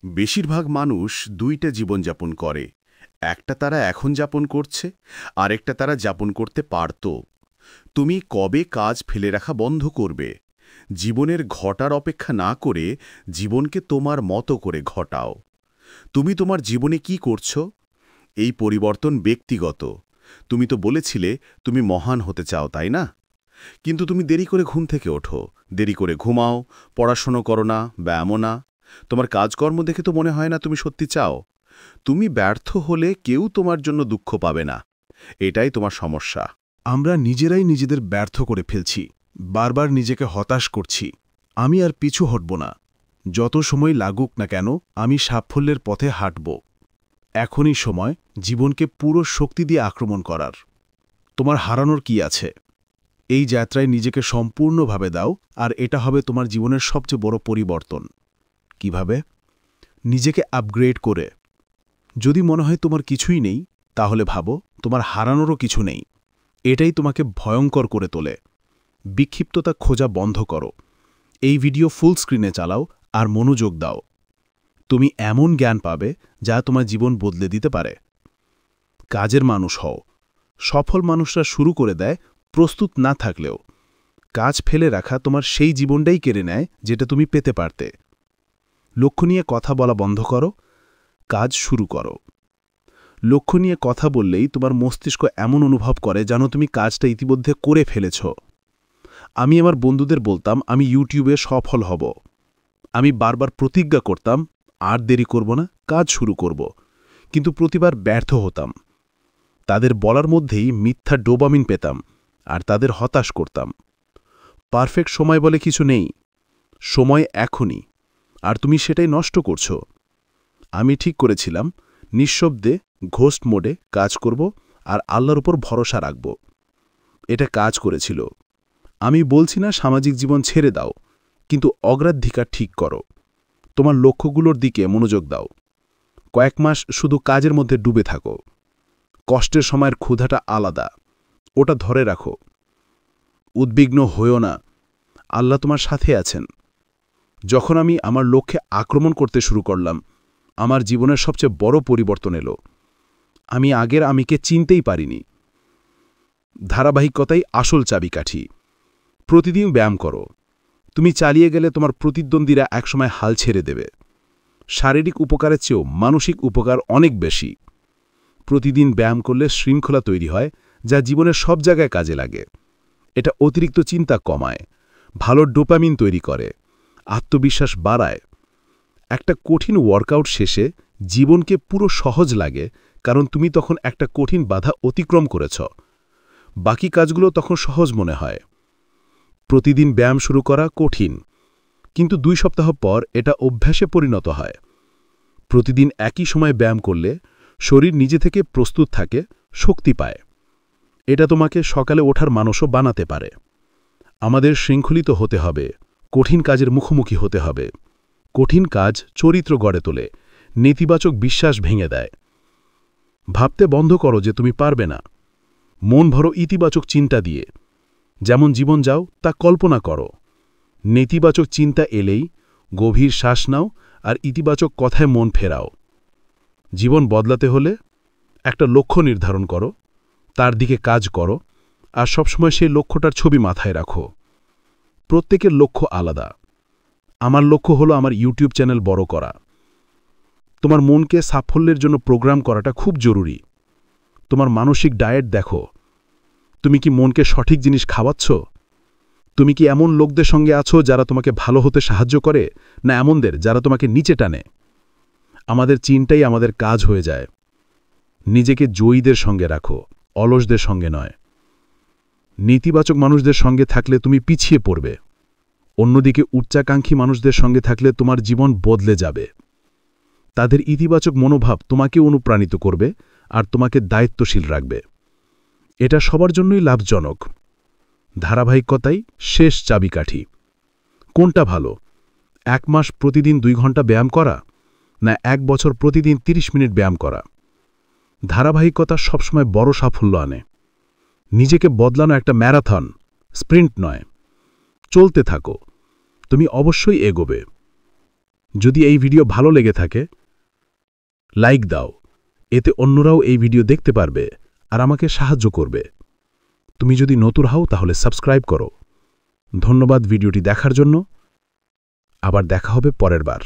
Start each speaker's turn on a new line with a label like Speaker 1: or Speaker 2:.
Speaker 1: বেশিরভাগ মানুষ দুইটা জীবনযাপন করে। একটা তারা এখন যাপন করছে, আরেকটা তারা যাপন করতে পারত। তুমি কবে কাজ ফেলে রাখা বন্ধ করবে? জীবনের ঘটার অপেক্ষা না করে জীবনকে তোমার মতো করে ঘটাও। তুমি তোমার জীবনে কি করছো? এই পরিবর্তন ব্যক্তিগত। তুমি তো বলেছিলে তুমি মহান হতে চাও, তাই না? কিন্তু তুমি দেরি করে ঘুম থেকে ওঠো, দেরি করে ঘুমাও, পড়াশোনা করো না, ব্যায়ামও না। তোমার কাজকর্ম দেখে তো মনে হয় না তুমি সত্যি চাও। তুমি ব্যর্থ হলে কেউ তোমার জন্য দুঃখ পাবে না। এটাই তোমার সমস্যা।
Speaker 2: আমরা নিজেরাই নিজেদের ব্যর্থ করে ফেলছি, বারবার নিজেকে হতাশ করছি। আমি আর পিছু হটব না। যত সময় লাগুক না কেন, আমি সাফল্যের পথে হাঁটব। এখনই সময় জীবনকে পুরো শক্তি দিয়ে আক্রমণ করার। তোমার হারানোর কি আছে? এই যাত্রায় নিজেকে সম্পূর্ণভাবে দাও, আর এটা হবে তোমার জীবনের সবচেয়ে বড় পরিবর্তন। কিভাবে? নিজেকে আপগ্রেড করে। যদি মনে হয় তোমার কিছুই নেই, তাহলে ভাবো তোমার হারানোরও কিছু নেই। এটাই তোমাকে ভয়ঙ্কর করে তোলে। বিক্ষিপ্ততা খোঁজা বন্ধ করো। এই ভিডিও ফুল স্ক্রিনে চালাও আর মনোযোগ দাও। তুমি এমন জ্ঞান পাবে যা তোমার জীবন বদলে দিতে পারে। কাজের মানুষ হও। সফল মানুষরা শুরু করে দেয় প্রস্তুত না থাকলেও। কাজ ফেলে রাখা তোমার সেই জীবনটাই কেড়ে নেয় যেটা তুমি পেতে পারতে। লক্ষ্য নিয়ে কথা বলা বন্ধ করো, কাজ শুরু করো। লক্ষ্য নিয়ে কথা বললেই তোমার মস্তিষ্ক এমন অনুভব করে যেন তুমি কাজটা ইতিমধ্যে করে ফেলেছ। আমি আমার বন্ধুদের বলতাম আমি ইউটিউবে সফল হব। আমি বারবার প্রতিজ্ঞা করতাম আর দেরি করব না, কাজ শুরু করব। কিন্তু প্রতিবার ব্যর্থ হতাম। তাদের বলার মধ্যেই মিথ্যা ডোপামিন পেতাম আর তাদের হতাশ করতাম। পারফেক্ট সময় বলে কিছু নেই। সময় এখনই, আর তুমি সেটাই নষ্ট করছো। আমি ঠিক করেছিলাম নিঃশব্দে ঘোস্ট মোডে কাজ করব আর আল্লাহর উপর ভরসা রাখব। এটা কাজ করেছিল। আমি বলছি না সামাজিক জীবন ছেড়ে দাও, কিন্তু অগ্রাধিকার ঠিক করো। তোমার লক্ষ্যগুলোর দিকে মনোযোগ দাও। কয়েক মাস শুধু কাজের মধ্যে ডুবে থাকো। কষ্টের সময়ের ক্ষুধাটা আলাদা, ওটা ধরে রাখো। উদ্বিগ্ন হইও না, আল্লাহ তোমার সাথে আছেন। যখন আমি আমার লক্ষ্যে আক্রমণ করতে শুরু করলাম, আমার জীবনের সবচেয়ে বড় পরিবর্তন এলো। আমি আগের আমিকে চিনতেই পারিনি। ধারাবাহিকতাই আসল চাবিকাঠি। প্রতিদিন ব্যায়াম করো। তুমি চালিয়ে গেলে তোমার প্রতিদ্বন্দ্বীরা একসময় হাল ছেড়ে দেবে। শারীরিক উপকারের চেয়েও মানসিক উপকার অনেক বেশি। প্রতিদিন ব্যায়াম করলে শৃঙ্খলা তৈরি হয়, যা জীবনের সব জায়গায় কাজে লাগে। এটা অতিরিক্ত চিন্তা কমায়, ভালো ডোপামিন তৈরি করে, আত্মবিশ্বাস বাড়ায়। একটা কঠিন ওয়ার্কআউট শেষে জীবনকে পুরো সহজ লাগে, কারণ তুমি তখন একটা কঠিন বাধা অতিক্রম করেছ। বাকি কাজগুলো তখন সহজ মনে হয়। প্রতিদিন ব্যায়াম শুরু করা কঠিন, কিন্তু 2 সপ্তাহ পর এটা অভ্যাসে পরিণত হয়। প্রতিদিন একই সময় ব্যায়াম করলে শরীর নিজে থেকে প্রস্তুত থাকে, শক্তি পায়। এটা তোমাকে সকালে ওঠার মানুষও বানাতে পারে। আমাদের শৃঙ্খলিত হতে হবে, কঠিন কাজের মুখোমুখি হতে হবে। কঠিন কাজ চরিত্র গড়ে তোলে, নেতিবাচক বিশ্বাস ভেঙে দেয়। ভাবতে বন্ধ করো যে তুমি পারবে না। মন ভরো ইতিবাচক চিন্তা দিয়ে। যেমন জীবন যাও তা কল্পনা করো। নেতিবাচক চিন্তা এলেই গভীর শ্বাস নাও আর ইতিবাচক কথায় মন ফেরাও। জীবন বদলাতে হলে একটা লক্ষ্য নির্ধারণ করো, তার দিকে কাজ করো, আর সবসময় সেই লক্ষ্যটার ছবি মাথায় রাখো। প্রত্যেকের লক্ষ্য আলাদা। আমার লক্ষ্য হলো আমার ইউটিউব চ্যানেল বড় করা। তোমার মনকে সাফল্যের জন্য প্রোগ্রাম করাটা খুব জরুরি। তোমার মানসিক ডায়েট দেখো। তুমি কি মনকে সঠিক জিনিস খাওয়াচ্ছ? তুমি কি এমন লোকদের সঙ্গে আছো যারা তোমাকে ভালো হতে সাহায্য করে, না এমনদের যারা তোমাকে নিচে টানে? আমাদের চিন্তাই আমাদের কাজ হয়ে যায়। নিজেকে জয়ীদের সঙ্গে রাখো, অলসদের সঙ্গে নয়। নেতিবাচক মানুষদের সঙ্গে থাকলে তুমি পিছিয়ে পড়বে। অন্যদিকে উচ্চাকাঙ্ক্ষী মানুষদের সঙ্গে থাকলে তোমার জীবন বদলে যাবে। তাদের ইতিবাচক মনোভাব তোমাকে অনুপ্রাণিত করবে আর তোমাকে দায়িত্বশীল রাখবে। এটা সবার জন্যই লাভজনক। ধারাবাহিকতাই শেষ চাবিকাঠি। কোনটা ভালো? 1 মাস প্রতিদিন 2 ঘন্টা ব্যায়াম করা, না 1 বছর প্রতিদিন 30 মিনিট ব্যায়াম করা? ধারাবাহিকতা সবসময় বড় সাফল্য আনে। নিজেকে বদলানো একটা ম্যারাথন, স্প্রিন্ট নয়। চলতে থাকো, তুমি অবশ্যই এগোবে। যদি এই ভিডিও ভালো লেগে থাকে লাইক দাও, এতে অন্যরাও এই ভিডিও দেখতে পারবে আর আমাকে সাহায্য করবে। তুমি যদি নতুন হও তাহলে সাবস্ক্রাইব করো। ধন্যবাদ ভিডিওটি দেখার জন্য। আবার দেখা হবে পরের বার।